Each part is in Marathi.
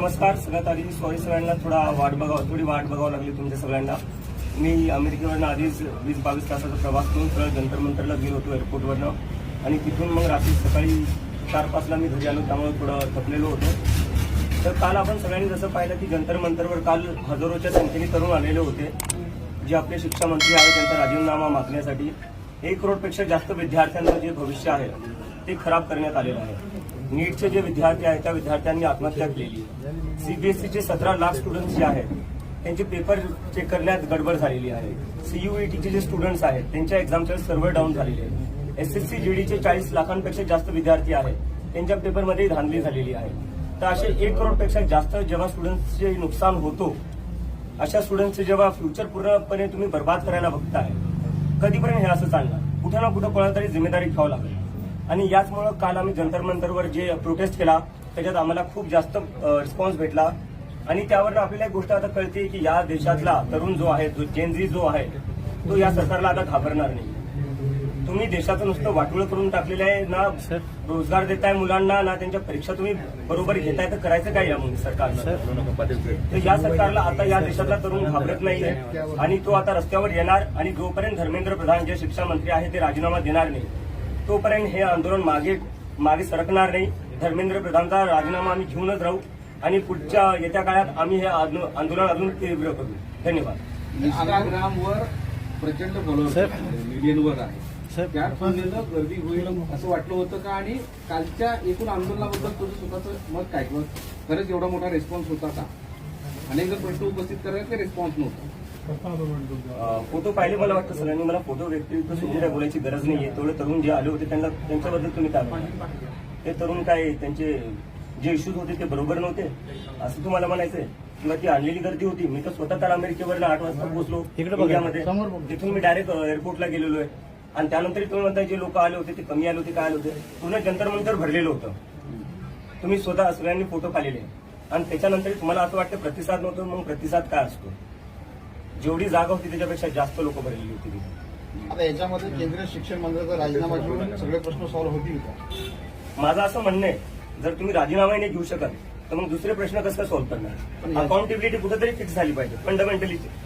नमस्कार. सगळ्यात आधी सॉरी सगळ्यांना थोडी वाट बघावं लागली तुमच्या सगळ्यांना. मी अमेरिकेवरनं आधीच 20-22 तासाचा प्रवास करून सरळ जंतर मंतरला गेलो होतो एअरपोर्टवरनं आणि तिथून मग रात्री सकाळी 4-5ला मी घरी आलो, त्यामुळे थोडं थकलेलो होतो. तर काल आपण सगळ्यांनी जसं पाहिलं की जंतर मंतरवर काल हजारोच्या संख्येने तरुण आलेले होते, जे आपले शिक्षा मंत्री आहेत त्यांचा राजीनामा मागण्यासाठी. 1 करोडपेक्षा जास्त विद्यार्थ्यांचं जे भविष्य आहे ते खराब करण्यात आलेलं आहे. नीटचे जे विद्यार्थी आहेत त्या विद्यार्थ्यांनी आत्महत्या केली. सीबीएसईचे 17 लाख स्टुडंट्स जे आहेत त्यांचे पेपर चेक करण्यात गडबड झालेली आहे. सीयूईटीचे जे स्टुडंट्स आहेत त्यांच्या एक्झामचे सर्व्हर डाऊन झालेले आहे. एसएससी जीडीचे 40 लाखांपेक्षा जास्त विद्यार्थी आहेत, त्यांच्या पेपरमध्ये धांदली झालेली आहे. तर असे 1 करोडपेक्षा जास्त जेव्हा स्टुडंट्सचे नुकसान होतो, अशा स्टुडंट्सचे जेव्हा फ्युचर पूर्णपणे तुम्ही बर्बाद करायला बघताय, कधीपर्यंत हे असं चालणार? कुठं ना कुठं कोणाला तरी जिम्मेदारी घ्यावं लागेल. आणि याचमुळे काल आम्ही जंतर मंतरवर जे प्रोटेस्ट केला त्याच्यात आम्हाला खूप जास्त रिस्पॉन्स भेटला. आणि त्यावर आपल्याला एक गोष्ट आता कळते की या देशातला तरुण जो आहे, जो जेनझी जो आहे, तो या सरकारला आता घाबरणार नाही. तुम्ही देशाचं नुसतं वाटोळं करून टाकलेलं आहे. ना रोजगार देताय मुलांना, ना त्यांच्या परीक्षा तुम्ही बरोबर घेताय, तर करायचं काय या सरकारनं? तर या सरकारला आता या देशातला तरुण घाबरत नाहीये आणि तो आता रस्त्यावर येणार. आणि जोपर्यंत धर्मेंद्र प्रधान जे शिक्षा मंत्री आहेत ते राजीनामा देणार नाही, तोपर्यंत हे आंदोलन मागे सरकणार नाही. धर्मेंद्र प्रधानचा राजीनामा आम्ही घेऊनच राहू आणि पुढच्या येत्या काळात आम्ही हे आंदोलन अजून तीव्र करू. धन्यवाद. इंस्टाग्रामवर प्रचंड फॉलोअर्स मिलियनवर आहे, त्या तुलनेनं गर्दी होईल असं वाटलं होतं का? आणि कालच्या एकूण आंदोलनाबद्दल तुझं स्वतःचं मत काय? किंवा खरंच एवढा मोठा रिस्पॉन्स होता का? अनेक जण प्रश्न उपस्थित करायला ते रिस्पॉन्स नव्हता. फोटो पाहिले, मला वाटतं सगळ्यांनी मला फोटो व्यक्तिगत सुद्धा बोलायची गरज नाहीये. तेवढे तरुण जे आले होते त्यांच्याबद्दल तुम्ही काय म्हणता? ते तरुण काय, त्यांचे जे इश्यूज होते ते बरोबर नव्हते असं तुम्हाला म्हणायचंय? किंवा ती आणलेली गर्दी होती? मी तर स्वतः काल अमेरिकेवरनं 8 वाजता पोहोचलो इंडियामध्ये. तिथून मी डायरेक्ट एअरपोर्टला गेलेलो आहे. आणि त्यानंतर तुम्ही म्हणताय जे लोक आले होते ते कमी आले होते, काय आले होते? पूर्ण जंतर मंतर भरलेलं होतं. तुम्ही स्वतः सगळ्यांनी फोटो पाहिलेले आणि त्याच्यानंतर तुम्हाला असं वाटतं प्रतिसाद नव्हतं. मग प्रतिसाद काय असतो? जेवढी जागा होती त्याच्यापेक्षा जास्त लोक भरलेली होती तिथे. आता याच्यामध्ये केंद्रीय शिक्षण मंत्र्याचा राजीनामा घेऊन सगळे प्रश्न सॉल्व्ह होतील का? माझं असं म्हणणं आहे, जर तुम्ही राजीनामा नाही घेऊ शकत तर मग दुसरे प्रश्न कसं काय सॉल्व्ह करणार? अकाउंटेबिलिटी कुठेतरी फिक्स झाली पाहिजे.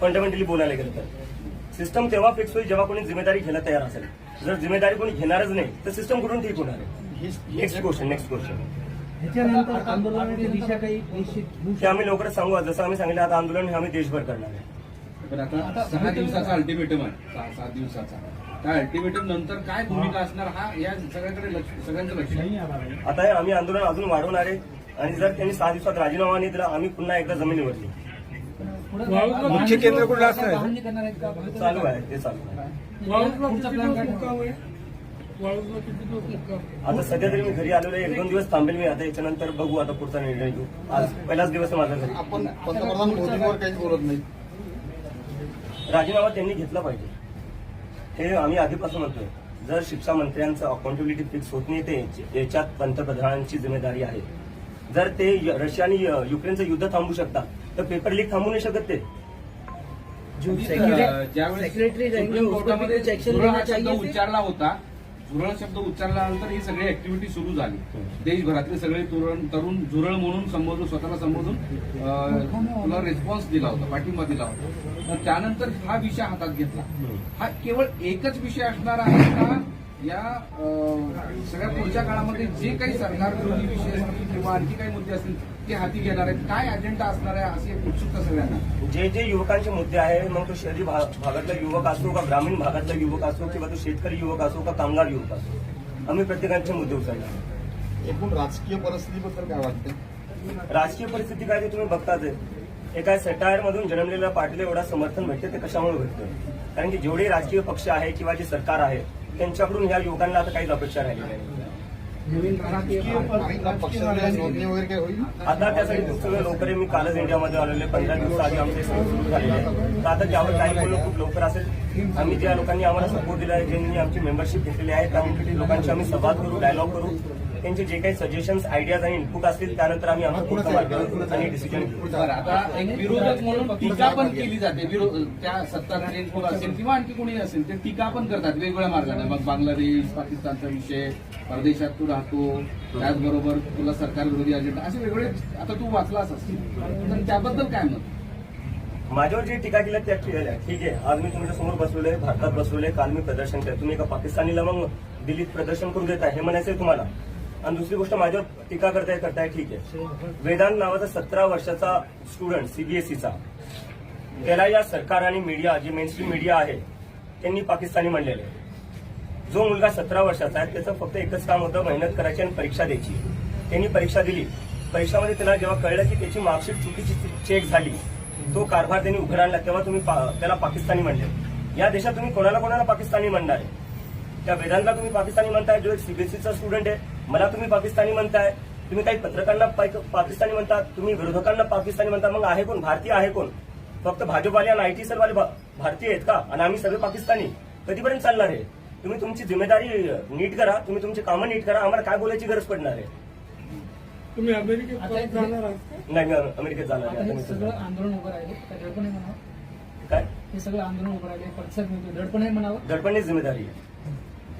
फंडामेंटली बोलायला गेलं तर सिस्टम तेव्हा फिक्स होईल जेव्हा कोणी जिम्मेदारी घ्यायला तयार असेल. जर जिम्मेदारी कोणी घेणारच नाही तर सिस्टम कुठून ठीक होणार आहे? Next question. हे आम्ही लवकरच सांगू. जसं आम्ही सांगितलं, आता आंदोलन हे आम्ही देशभर करणार आहे. पण आता 6 दिवसाचा अल्टिमेटम आहे, 7 दिवसाचा. त्या अल्टिमेटम नंतर काय भूमिका असणार हा या सगळ्यांचं लक्ष आहे. आता आम्ही आंदोलन अजून वाढवणार आहे आणि जर त्यांनी 6 दिवसात राजीनामा नाही दिला, आम्ही पुन्हा एकदा जमिनीवरती मुख्य केंद्र कुठलं असणार? चालू आहे, ते चालू आहे. आता सध्या तरी मी घरी आलेलो आहे. 1-2 दिवस थांबेल मी. आता याच्यानंतर बघू, आता पुढचा निर्णय घेऊ. आज पहिलाच दिवस आहे माझा घरी. आपण पंतप्रधान मोदींवर काहीच बोलत नाही. राजीनामा त्यांनी घेतला पाहिजे, हे आम्ही आधीपासून म्हणतोय. जर शिक्षा मंत्र्यांचं अकाउंटेबिलिटी फिक्स होत नाही, ते याच्यात पंतप्रधानांची जिम्मेदारी आहे. जर ते रशिया आणि युक्रेनचं युद्ध थांबवू शकतात तर पेपर लीक थांबवू नाही शकत. ते ज्यावेळेस सुप्रीम कोर्टामध्ये झुरळ हा शब्द उच्चारला होता, झुरळ शब्द उच्चारल्यानंतर ही सगळी ऍक्टिव्हिटी सुरू झाली. देशभरातले सगळे तरुण झुरळ म्हणून संबोधून, स्वतःला संबोधून तुला रिस्पॉन्स दिला होता, पाठिंबा दिला होता. तर त्यानंतर हा विषय हातात घेतला. हा केवळ एकच विषय असणार आहे का? या सगळ्या पुढच्या काळामध्ये जे काही सरकार विरोधी विषय असतील किंवा आणखी काही मुद्दे असतील ते हाती घेणार आहेत? काय अजेंडा असणार आहे अशी एक उत्सुकता सगळ्यांना. जे युवकांचे मुद्दे आहे, मग तो शहरी भागातला युवक असो का ग्रामीण भागातला युवक असो किंवा तो शेतकरी युवक असो का कामगार युवक असो, आम्ही प्रत्येकाचे मुद्दे उचलणार. एकूण राजकीय परिस्थितीबद्दल काय वाटतं? राजकीय परिस्थिती काय ते तुम्ही बघताच आहे. एका सटायर मधून जन्मलेल्या पार्टीला एवढा समर्थन भेटते ते कशामुळे भेटतं? कारण की जेवढे राजकीय पक्ष आहे किंवा जे सरकार आहे त्यांच्याकडून ह्या युवकांना आता काहीच अपेक्षा राहिली नाही. नोंदणी वगैरे काय होईल? आता त्यासाठी सगळं लवकर. मी कालच इंडियामध्ये आलेले, 15 दिवस आधी आमचे सुरू झालेले आहे. तर आता त्यावर काही बोलणं खूप लवकर असेल. आम्ही ज्या लोकांनी आम्हाला सपोर्ट दिला आहे, ज्यांनी आमची मेंबरशिप घेतलेली आहे, त्या लोकांशी आम्ही संवाद करू, डायलॉग करू त्यांचे जे काही सजेशन्स, आयडियाज आणि इनपुट असतील त्यानंतर आम्ही आमचा पुढचा मार्ग आणि डिसिजन घेऊ. बरं, आता एक विरोधक म्हणून टीका पण केली जाते. त्या सत्ताधाऱ्यांकडून असेल किंवा आणखी कोणी असेल ते टीका पण करतात वेगवेगळ्या मार्गाने. मग बांगलादेश, पाकिस्तानचा विषय, परदेशात तू राहतो, त्याचबरोबर तुला सरकार विरोधी अजेंडा, असे वेगवेगळे आता तू वाचलाच असतील, तर त्याबद्दल काय मत? माझ्यावर जे टीका केलं त्या ठीक आहे. आज मी तुमच्या समोर बसलेलो आहे, भारतात बसलेलो आहे. काल मी प्रदर्शन केलं. तुम्ही एका पाकिस्तानीला मग दिल्लीत प्रदर्शन करून देताय हे म्हणायचंय तुम्हाला. आणि दुसरी गोष्ट माझ्यावर टीका करताय ठीक आहे. वेदांत नावाचा 17 वर्षाचा स्टुडंट सीबीएसईचा, त्याला या सरकार आणि मीडिया, जी मेनस्ट्रीम मीडिया आहे त्यांनी पाकिस्तानी म्हणलेलं आहे. जो मुलगा 17 वर्षाचा आहे त्याचं फक्त एकच काम होतं, मेहनत करायची आणि परीक्षा द्यायची. त्यांनी परीक्षा दिली. परीक्षामध्ये त्याला जेव्हा कळलं की त्याची मार्कशीट चुकीची चेक झाली, तो कारभार त्यांनी उघड आणला, तेव्हा तुम्ही त्याला पाकिस्तानी म्हणले. या देशात तुम्ही कोणाला पाकिस्तानी म्हणणार आहे? त्या वेदांतला तुम्ही पाकिस्तानी म्हणताय, जो एक सीबीएसईचा स्टुडंट आहे, मला तुम्ही पाकिस्तानी म्हणताय. तुम्ही काही पत्रकारांना पाकिस्तानी म्हणतात, तुम्ही विरोधकांना पाकिस्तानी म्हणता. मग आहे कोण? भारतीय आहे कोण? फक्त भाजपवाले आणि IT सेलवाले भारतीय आहेत का? आणि आम्ही सगळे पाकिस्तानी? कधीपर्यंत चालणार आहे? तुम्ही तुमची जिम्मेदारी नीट करा, तुम्ही तुमची कामं नीट करा. आम्हाला काय बोलायची गरज पडणार आहे? तुम्ही अमेरिकेत जाणार आहात? नाही, मी अमेरिकेत जाणार आहे. आता मी सगळं आंदोलन उभं राहिले दडपण आहे म्हणावं. काय हे सगळं आंदोलन उभं राहिले प्रतिसाद मिळतो, दडपण आहे म्हणावं. दडपणीच जिम्मेदारी आहे.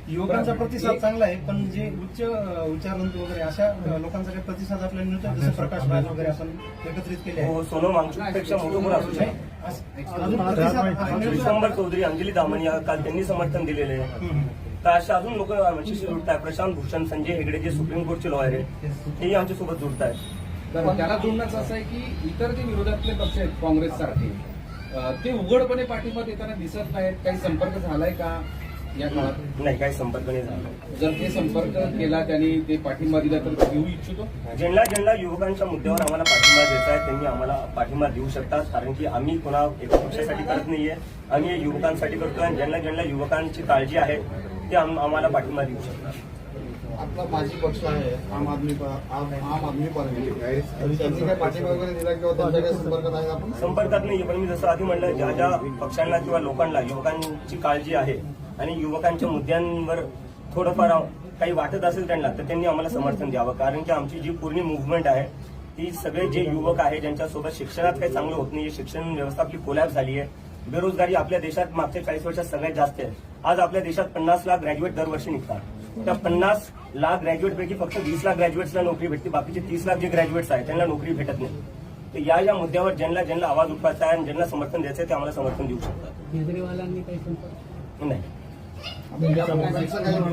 युवकांचा प्रतिसाद चांगला आहे, पण जे उच्च विचारवंत वगैरे अशा लोकांचा प्रतिसाद आपल्याला मिळतो, जसं प्रकाश राज वगैरे आपण एकत्रित केले आहे. हो, सोनम वांगचूकपेक्षा मोठं कोण असू शकतं? अजून प्रतिसाद विश्वंभर चौधरी, अंजली दामनिया काल त्यांनी समर्थन दिलेले आहे. तर अशा अजून लोक आमच्याशी जुळत आहेत. प्रशांत भूषण, संजय हेगडे जे सुप्रीम कोर्टचे लॉयर आहेत, तेही आमच्यासोबत जुळत आहेत. तर त्याला जोडण्याचं असं आहे की इतर जे विरोधातले पक्ष आहेत काँग्रेससारखे, ते उघडपणे पाठिंबा देताना दिसत नाहीत. काही संपर्क झालाय का या काळात? नाही, काही संपर्क नाही झाला. जर ते संपर्क केला, त्यांनी ते पाठिंबा दिला तर घेऊ इच्छितो. ज्यांना युवकांच्या मुद्द्यावर आम्हाला पाठिंबा द्यायचा आहे त्यांनी आम्हाला पाठिंबा देऊ शकतात. कारण की आम्ही कोणा एका पक्षासाठी करत नाहीये, आम्ही हे युवकांसाठी करतोय. आणि ज्यांना युवकांची काळजी आहे ते आम्हाला पाठिंबा देऊ शकतात. आपला माजी पक्ष आहे आम आदमी पार्टी, त्यांनी काही पाठिंबा वगैरे दिला किंवा त्यांच्या काही संपर्कात आहे आपण? संपर्कात नाहीये, पण मी जसं आधी म्हणलं, ज्या पक्षांना किंवा लोकांना युवकांची काळजी आहे आणि युवकांच्या मुद्द्यांवर थोडंफार काही वाटत असेल त्यांना, तर त्यांनी आम्हाला समर्थन द्यावं. कारण की आमची जी पूर्ण मुव्हमेंट आहे ती सगळे जे युवक आहे ज्यांच्यासोबत शिक्षणात काही चांगलं होत नाही, शिक्षण व्यवस्था आपली कोलॅप्स झाली आहे, बेरोजगारी आपल्या देशात मागच्या 40 वर्षात सगळ्यात जास्त आहे. आज आपल्या देशात 50 लाख ग्रॅज्युएट दरवर्षी निघतात. त्या 50 लाख ग्रॅज्युएटपैकी फक्त 20 लाख ग्रॅज्युएट्सला नोकरी भेटते, बाकीचे 30 लाख जे ग्रॅज्युएट्स आहेत त्यांना नोकरी भेटत नाही. तर या मुद्द्यावर ज्यांना आवाज उठवायचा आहे आणि ज्यांना समर्थन द्यायचं आहे ते आम्हाला समर्थन देऊ शकतात. केजरीवालांनी काही संपर्क नाही,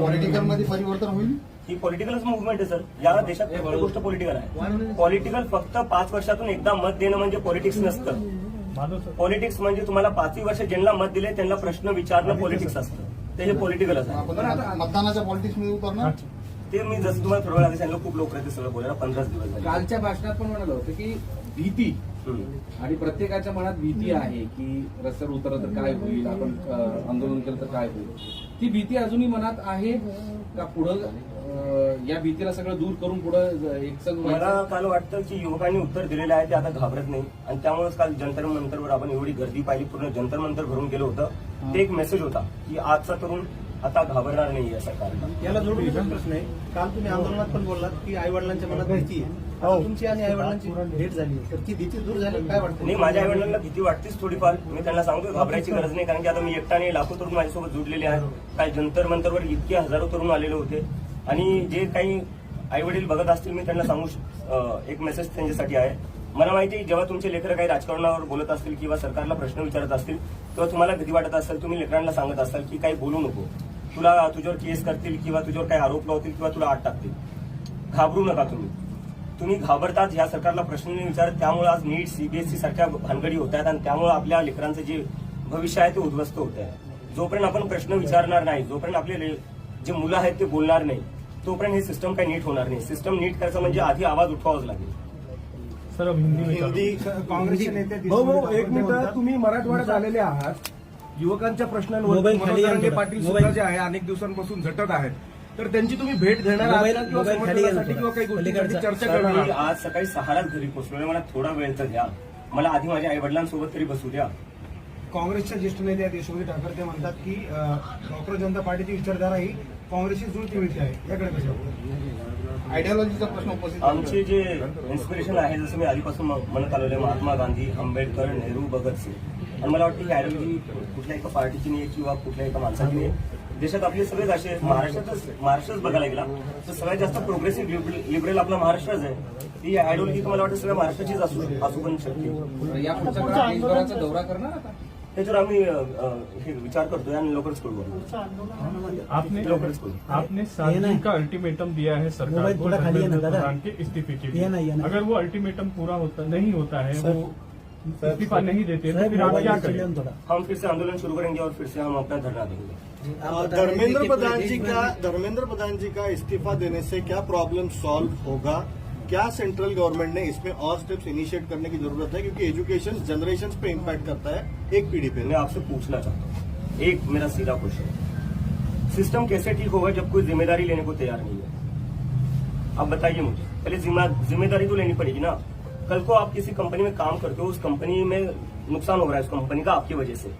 पॉलिटिकल मध्ये परिवर्तन होईल. ही पॉलिटिकलच मुव्हमेंट आहे सर. या देशात प्रत्येक गोष्ट पॉलिटिकल आहे. पॉलिटिकल फक्त 5 वर्षातून एकदा मत देणं म्हणजे पॉलिटिक्स नसतं. पॉलिटिक्स म्हणजे तुम्हाला 5 वर्ष ज्यांना मत दिले त्यांना प्रश्न विचारणं पॉलिटिक्स असतं. ते हे पॉलिटिकलच आहे. आपण मतदानाच्या पॉलिटिक्स मध्ये उतरणार. ते मी जसं तुम्हाला थोडं वेळा सांगितलं, खूप लोक ते सगळं बोलायला 15 दिवस झाले. कालच्या भाषणात पण म्हणालं होतं की भीती, आणि प्रत्येकाच्या मनात भीती आहे की रस्त्यावर उतरलं तर काय होईल, आपण आंदोलन केलं तर काय होईल. ती भीती अजूनही मनात आहे का? पुढं या भीतीला सगळं दूर करून पुढं एकसंघ मला काल वाटतं की युवकांनी उत्तर दिलेलं आहे, ते आता घाबरत नाही. आणि त्यामुळेच काल जंतर मंतरवर आपण एवढी गर्दी पाहिली, पूर्ण जंतर मंतर भरून गेलं होतं. ते एक मेसेज होता की आजचा तरुण आता घाबरणार नाही या सरकारला. याला जोडून एक प्रश्न आहे. काल तुम्ही आंदोलनात पण बोललात की आई वडिलांच्या मनात भीती आहे. तुमची आणि आई वडिलांची भेट झाली तर ती भीती दूर झाली, काय वाटतं? नाही, माझ्या आई वडिलांना भीती वाटतेच थोडीफार. मी त्यांना सांगतो घाबरायची गरज नाही, कारण की आता मी एकटा नाही, लाखो तरुण माझ्यासोबत जुडलेले आहेत. काय जंतर मंतरवर इतके हजारो तरुण आलेले होते. आणि जे काही आई वडील बघत असतील, मी त्यांना सांगू एक मेसेज त्यांच्यासाठी आहे. मला माहिती आहे, जेव्हा तुमचे लेकरं काही राजकारणावर बोलत असतील किंवा सरकारला प्रश्न विचारत असतील तेव्हा तुम्हाला भीती वाटत असेल. तुम्ही लेकरांना सांगत असाल की काही बोलू नको, तुझ्यावर केस करतील किंवा तुझ्यावर काही आरोप लावतील किंवा तुला आत टाकतील. घाबरू नका तुम्ही घाबरतात ह्या सरकारला प्रश्न नाही विचारत. त्यामुळे आज नीट, सीबीएसई सारख्या भानगडी होत आहेत आणि त्यामुळे आपल्या लेकरांचं जे भविष्य आहे ते उद्ध्वस्त होत आहे. जोपर्यंत आपण प्रश्न विचारणार नाही, जोपर्यंत आपले जे मुलं आहेत ते बोलणार नाही, तोपर्यंत हे सिस्टम काही नीट होणार नाही. सिस्टम नीट करायचं म्हणजे आधी आवाज उठवावाच लागेल. सर हिंदी काँग्रेसचे नेते एक मिनिट, तुम्ही मराठवाड्यात आलेले आहात. युवकांच्या प्रश्नांवर मनोज पाटील सुद्धा जे आहे अनेक दिवसांपासून झटत आहेत, तर त्यांची तुम्ही भेट घेणार आहात किंवा समर्थनासाठी किंवा काही गोष्टींसाठी चर्चा सर, करणार मी आज सकाळी 6लाच घरी पोहोचलो. मला थोडा वेळ तर द्या. मला आधी माझ्या आई वडिलांसोबत तरी बसू द्या. काँग्रेसच्या ज्येष्ठ नेते यशोमती ठाकरे ते म्हणतात की डॉक्टर जनता पार्टीची विचारधारा ही काँग्रेसची जुळती मिळते आहे, याकडे कसं? आयडियोलॉजीचा प्रश्न उपस्थित आमचे जे इन्स्पिरेशन आहे जसं मी आधीपासून म्हणत आलेलो आहे, महात्मा गांधी, आंबेडकर, नेहरू, भगतसिंग. आणि मला वाटतं ही आयडियोलॉजी कुठल्या एका पार्टीची नाही किंवा कुठल्या एका माणसाची नाही. देशात आपले सगळेच असे आहेत. महाराष्ट्रच बघायला गेला तर सगळ्यात जास्त प्रोग्रेसिव्ह लिबरल आपला महाराष्ट्रच आहे. ती आयडियोलॉजी मला वाटतं सगळ्या महाराष्ट्राचीच असू पण शकते. या पुढच्या काळात देशभराचा दौरा करणार आता त्याच्यावर आम्ही हे विचार करतोय आणि लवकरच करू. लवकरच करू. आपने 7 दिन का अल्टीमेटम दिया है सरकार को धर्मेंद्र प्रधान के इस्तीफे के लिए. अगर वो अल्टीमेटम पूरा नहीं होता है, वो इस्तीफा नहीं देते तो फिर आप क्या करेंगे? हम फिर से आंदोलन शुरू करेंगे और फिर से हम अपना धरना देंगे. धर्मेंद्र प्रधान जी का इस्तीफा देने से क्या प्रॉब्लम सॉल्व होगा? क्या सेंट्रल गवर्नमेंट ने इसमें और स्टेप्स इनिशिएट करने की जरूरत है, क्योंकि एजुकेशन जनरेशन पे इम्पैक्ट करता है एक पीढ़ी पे. मैं आपसे पूछना चाहता हूँ, एक मेरा सीधा क्वेश्चन, सिस्टम कैसे ठीक होगा जब कोई जिम्मेदारी लेने को तैयार नहीं है? आप बताइए मुझे. पहले जिम्मेदारी तो लेनी पड़ेगी ना. कल को आप किसी कंपनी में काम करते हो, उस कंपनी में नुकसान हो रहा है उस कंपनी का आपकी वजह से,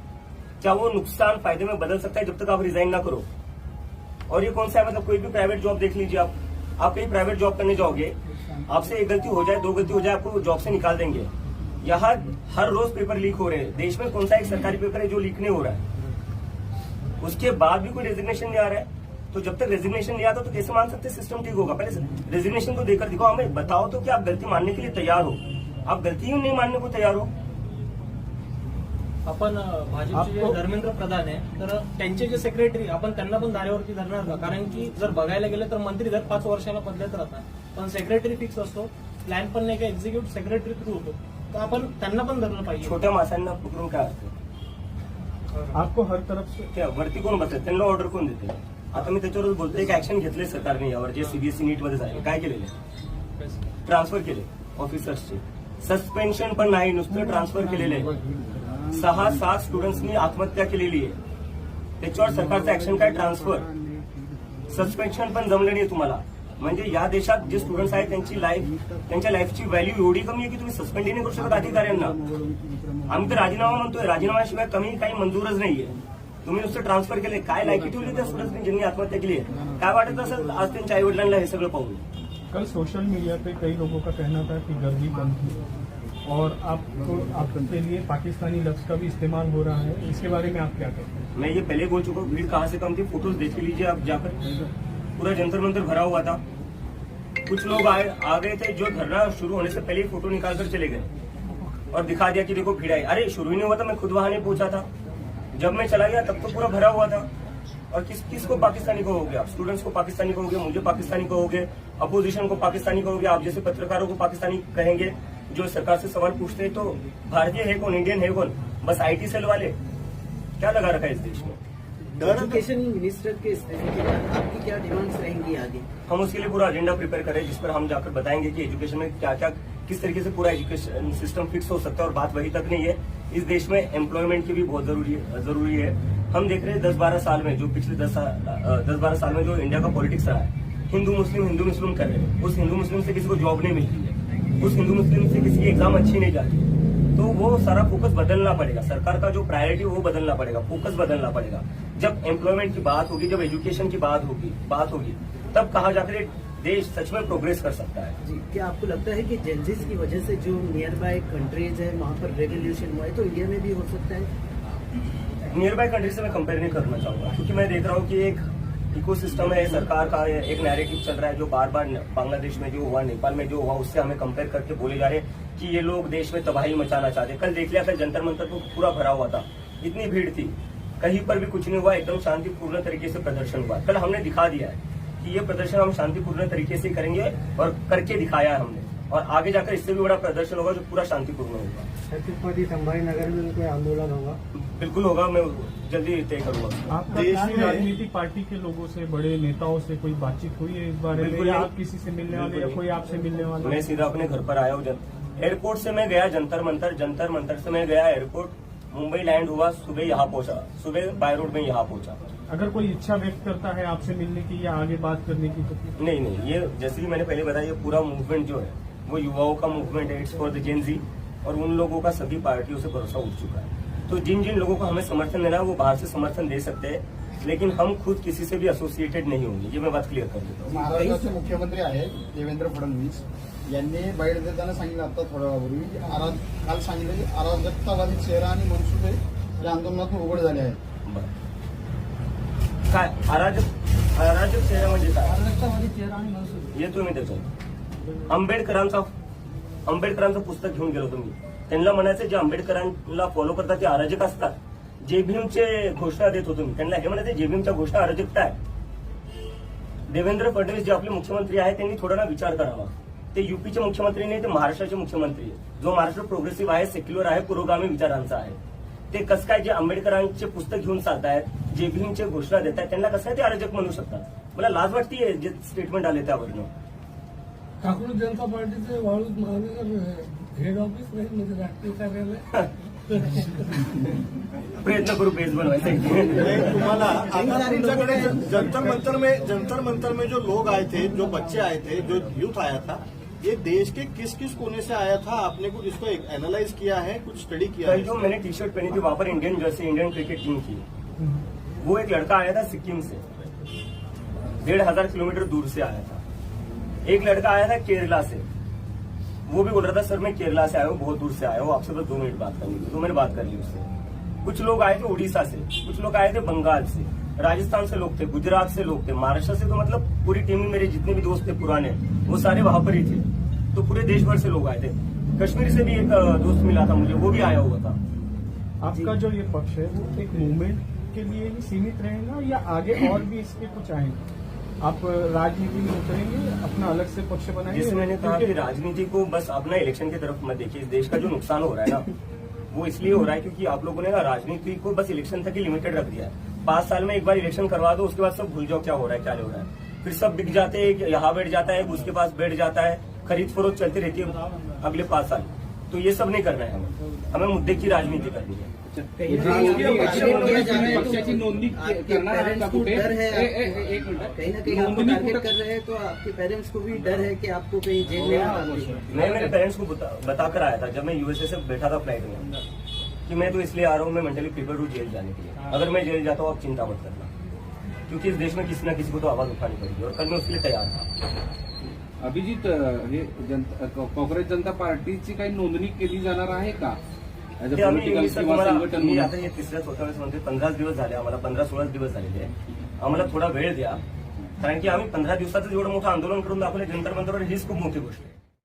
क्या वो नुकसान फायदे में बदल सकता है जब तक आप रिजाइन ना करो? और ये कौन सा है, मतलब कोई भी प्राइवेट जॉब देख लीजिए. आप कहीं प्राइवेट जॉब करने जाओगे, आपसे एक गलती हो जाए, 2 गलती हो जाए, आपको जॉब से निकाल देंगे. यहाँ हर रोज पेपर लीक हो रहे हैं. देश में कौन सा एक सरकारी पेपर है जो लीक नहीं हो रहा है? उसके बाद भी कोई रेजिग्नेशन नहीं आ रहा है. तो जब तक रेजिग्नेशन नहीं आता तो कैसे मान सकते सिस्टम ठीक होगा? पहले रेजिग्नेशन तो देकर दिखाओ. हमें बताओ तो कि आप गलती मानने के लिए तैयार हो. आप गलती ही नहीं मानने को तैयार हो. आपण भाजपचे जे धर्मेंद्र प्रधान आहे तर त्यांचे जे सेक्रेटरी आपण त्यांना पण धारेवरती धरणार का? कारण की जर बघायला गेलं तर मंत्री दर 5 वर्षाला बदलत राहतात, पण सेक्रेटरी फिक्स असतो. प्लॅन पण नाही का एक्झिक्युटिव्ह सेक्रेटरी थ्रू होतो, तर आपण त्यांना पण धरलं पाहिजे. छोट्या माणसांना पकडून काय असतं? आपको हर तरफ से त्या वरती कोण बसतात, त्यांना ऑर्डर कोण देते? आता मी त्याच्यावर बोलतोय की ऍक्शन घेतले सरकारने यावर, जे सीबीएसई नीटमध्ये झाले. काय केलेले? ट्रान्सफर केले ऑफिसर्सचे. सस्पेन्शन पण नाही, नुसतं ट्रान्सफर केलेले. 6-7 स्टुडंट्सनी आत्महत्या केलेली आहे. त्याच्यावर सरकारचं ऍक्शन काय? ट्रान्सफर. सस्पेन्शन पण जमलं नाही तुम्हाला. म्हणजे या देशात जे स्टुडंट्स आहेत त्यांच्या लाईफची व्हॅल्यू एवढी कमी आहे की तुम्ही सस्पेंड नाही करू शकत अधिकाऱ्यांना. आम्ही तर राजीनामा म्हणतोय, राजीनाम्याशिवाय कमी काही मंजूरच नाहीये. तुम्ही नुसतं ट्रान्सफर केले. काय लायकी ठेवली त्या स्टुडंट्सनी ज्यांनी आत्महत्या केली आहे? काय वाटत असेल आज त्यांच्या आईवडिलांना हे सगळं पाहून? कल सोशल मीडिया पे कई लोगों का कहना था कि गर्दी बंद थी और आपके लिए पाकिस्तानी लफ्ज का भी इस्तेमाल हो रहा है. इसके बारे में आप क्या कहते हैं? मैं ये पहले बोल चुका हूँ. भीड़ कहाँ से कम थी, फोटोज देख लीजिए आप जाकर. पूरा जंतर मंतर भरा हुआ था. कुछ लोग आ गए थे जो धरना शुरू होने से पहले ही फोटो निकाल कर चले गए और दिखा दिया कि देखो भीड़ आई. अरे शुरू ही नहीं हुआ था, मैं खुद वहां नहीं पहुंचा था. जब मैं चला गया तब तो पूरा भरा हुआ था. और किसको पाकिस्तानी कहोगे आप? स्टूडेंट्स को पाकिस्तानी कहोगे, मुझे पाकिस्तानी कहोगे, अपोजिशन को पाकिस्तानी कहोगे, आप जैसे पत्रकारों को पाकिस्तानी कहेंगे जो सरकार से सवाल पूछते हैं. तो भारतीय है कौन, इंडियन है कौन? बस IT सेल वाले. क्या लगा रखा है इस देश में? एजुकेशन मिनिस्टर के इस्तीफे के बाद आपकी क्या डिमांड्स रहेंगी आगे? हम उसके लिए पूरा एजेंडा प्रिपेयर करें जिस पर हम जाकर बताएंगे कि एजुकेशन में क्या क्या, किस तरीके से पूरा एजुकेशन सिस्टम फिक्स हो सकता है. और बात वही तक नहीं है, इस देश में एम्प्लॉयमेंट की भी बहुत जरूरी है. हम देख रहे हैं 10-12 साल में जो पिछले 10-12 साल में जो इंडिया का पॉलिटिक्स रहा है, हिंदू मुस्लिम कर रहे हैं. उस हिंदू मुस्लिम से किसी को जॉब नहीं मिलती है, उस हिंदू मुस्लिम से किसी की एग्जाम अच्छी नहीं जाती. तो वो सारा फोकस बदलना पड़ेगा. सरकार का जो प्रायोरिटी वो बदलना पड़ेगा, फोकस बदलना पड़ेगा. जब एम्प्लॉयमेंट की बात होगी, जब एजुकेशन की बात होगी तब कहाँ जाकर देश सच में प्रोग्रेस कर सकता है. जी, क्या आपको लगता है कि जेंजिस की वजह से जो नियर बाय कंट्रीज है वहाँ पर रेवोल्यूशन हुआ है, तो इंडिया में भी हो सकता है? नियर बाय कंट्री से मैं कंपेयर नहीं करना चाहूंगा, क्योंकि मैं देख रहा हूँ कि एक इकोसिस्टम है सरकार का, एक नैरेटिव चल रहा है जो बार बार बांग्लादेश में जो हुआ, नेपाल में जो हुआ, उससे हमें कंपेयर करके बोले जा रहे हैं कि ये लोग देश में तबाही मचाना चाहते हैं. कल देख लिया, कल जंतर मंतर तो पूरा भरा हुआ था, इतनी भीड़ थी, कहीं पर भी कुछ नहीं हुआ, एकदम शांतिपूर्ण तरीके से प्रदर्शन हुआ. कल हमने दिखा दिया है कि ये प्रदर्शन हम शांतिपूर्ण तरीके से करेंगे और करके दिखाया है हमने. और आगे जाकर इससे भी बड़ा प्रदर्शन होगा जो पूरा शांतिपूर्ण होगा. छत्रपति संभाजी नगर में कोई आंदोलन होगा? बिल्कुल होगा, मैं जल्दी तय करूंगा. आपका किसी राजनीतिक पार्टी के लोगों से, बड़े नेताओं से कोई बातचीत हुई है इस बारे में? बिल्कुल या नहीं. आप किसी से मिलने वाले या कोई आपसे मिलने वाला? मैं सीधा अपने घर पर आया हूँ. एयरपोर्ट से मैं गया जंतर मंतर से मैं गया एयरपोर्ट, मुंबई लैंड हुआ, सुबह यहाँ पहुंचा, सुबह बाय रोड में यहाँ पहुंचा. अगर कोई इच्छा व्यक्त करता है आपसे मिलने की या आगे बात करने की तो? नहीं, ये जैसे कि मैंने पहले बताया, ये पूरा मूवमेंट जो है वो युवाओं का मूवमेंट है. इट्स फॉर द जेन जी. और उन लोगों का सभी पार्टियों से भरोसा उठ चुका है. तो जिन जिन लोगों को हमें समर्थन देना है वो बाहर से समर्थन दे सकते हैं, लेकिन हम खुद किसी से भी असोसिएटेड नहीं होंगे, ये मैं बात क्लियर कर देता हूँ. महाराष्ट्राचे मुख्यमंत्री आहेत देवेंद्र फडणवीस यांनी बाईट देताना सांगितलं आता थोड्या वेळापूर्वी काल सांगितलं की अराजकतावादी चेहरा आणि मनसुबे या आंदोलनातून उघड झाले आहेत. बरं. काय अराजक चेहरा म्हणजे काय? अराजकतावादी चेहरा आणि मनसुबे येतो मी त्याच्यात. आंबेडकरांचं पुस्तक घेऊन गेलो तुम्ही. त्यांना म्हणायचं जे आंबेडकरांना फॉलो करतात ते अराजक असतात. जे भीमचे घोषणा देत होतो मी त्यांना हे म्हणायचे जे भीमच्या घोषणा अराजकता आहे. देवेंद्र फडणवीस जे आपले मुख्यमंत्री आहेत त्यांनी थोडा ना विचार करावा. ते युपीचे मुख्यमंत्री नाही, ते महाराष्ट्राचे मुख्यमंत्री आहे. जो महाराष्ट्र प्रोग्रेसिव्ह आहे, सेक्युलर आहे, पुरोगामी विचारांचा आहे. ते कसं काय जे आंबेडकरांचे पुस्तक घेऊन चालतायत, जे भीमचे घोषणा देत आहेत त्यांना कसं काय ते अराजक म्हणू शकतात? मला लाज वाटते जे स्टेटमेंट आले त्यावरनं. ठाकरे जनता पार्टीचे वाळूज महानगर हेड ऑफिस नाही म्हणजे राष्ट्रीय कार्यालय प्रयत्न करू बेस बनवायचा. तुम्हाला आता तुमच्याकडे जंतर मंतर में जो लोग आए थे, जो बच्चे आए थे, जो यूथ आया था, ये देश के किस किस कोने से आया था? आपने कुछ इसको एनालाइज किया है, कुछ स्टडी किया कल है? जो मैंने टी शर्ट पहनी थी वहां पर Indian jersey, Indian cricket team की, वो एक लड़का आया था सिक्किम से, 1,500 किलोमीटर दूर से आया था. एक लड़का आया था केरला से, वो भी बोल रहा था सर मैं केरला से आया हूँ, बहुत दूर से आया हूँ, आपसे बस 2 मिनट बात करनी थी. तो मैंने बात कर ली उससे. कुछ लोग आए थे उड़ीसा से, कुछ लोग आए थे बंगाल से, राजस्थान से लोग थे, गुजरात से लोग थे, महाराष्ट्र से. तो मतलब पूरी टीम में मेरे जितने भी दोस्त थे पुराने वो सारे वहां पर ही थे. तो पूरे देश भर से लोग आए थे. कश्मीर से भी एक दोस्त मिला था मुझे, वो भी आया हुआ था. आपका जो ये पक्ष है वो एक मूवमेंट के लिए ही सीमित रहेगा या आगे और भी इसके कुछ आएंगे? आप राजनीति में उतरेंगे, अपना अलग से पक्ष बनाएंगे? जैसे मैंने कहा कि राजनीति को बस अपना इलेक्शन की तरफ मत देखिए. इस देश का जो नुकसान हो रहा है ना वो इसलिए हो रहा है क्योंकि आप लोगों ने ना राजनीति को बस इलेक्शन तक ही लिमिटेड रख दिया है. 5 साल में एक बार इलेक्शन करवा दो, उसके बाद सब भूल जाओ क्या हो रहा है क्या नहीं हो रहा है. फिर सब बिक जाते हैं, यहाँ बैठ जाता है, उसके पास बैठ जाता है, खरीद फरोख्त चलती रहती है अगले 5 साल. तो ये सब नहीं करना है हमें मुद्दे की राजनीति करनी है. पक्षाची नोंदणी करणार आहे का कुठे? डर है एक मिनिट. कहीं ना कहीं आपको टारगेट कर रहे हैं, तो आपके पेरेंट्स को भी डर है कि आपको कहीं जेल में ना डाल दें. मैं मेरे पेरेंट्स को बताकर आया था जब मैं यूएसए से बैठा था फ्लाइट में कि मैं तो इसलिए आ रहा हूँ, मैं मेंटली प्रिपेयर हूँ जेल जाने के लिए. अगर मैं जेल जाता हूँ आप चिंता मत करना, क्योंकि इस देश में किसी न किसी को तो आवाज उठानी पड़ेगी और कल मैं उसके लिए तैयार था. अभिजित, हे काँग्रेस जनता पार्टीची काही नोंदणी केली जाणार आहे का? ऍज अ ते आम्ही पॉलिटिकल सर किंवा तुम्हाला संघटन मी म्हणून? आता हे 3ऱ्या 4थ्या वेळेस म्हणते 15 दिवस झाले आम्हाला, 15-16 दिवस झालेले आहे. आम्हाला थोडा वेळ द्या, कारण की आम्ही 15 दिवसातच एवढं मोठं आंदोलन करून दाखवलं जंतर मंतरवर, हीच खूप मोठी गोष्ट आहे.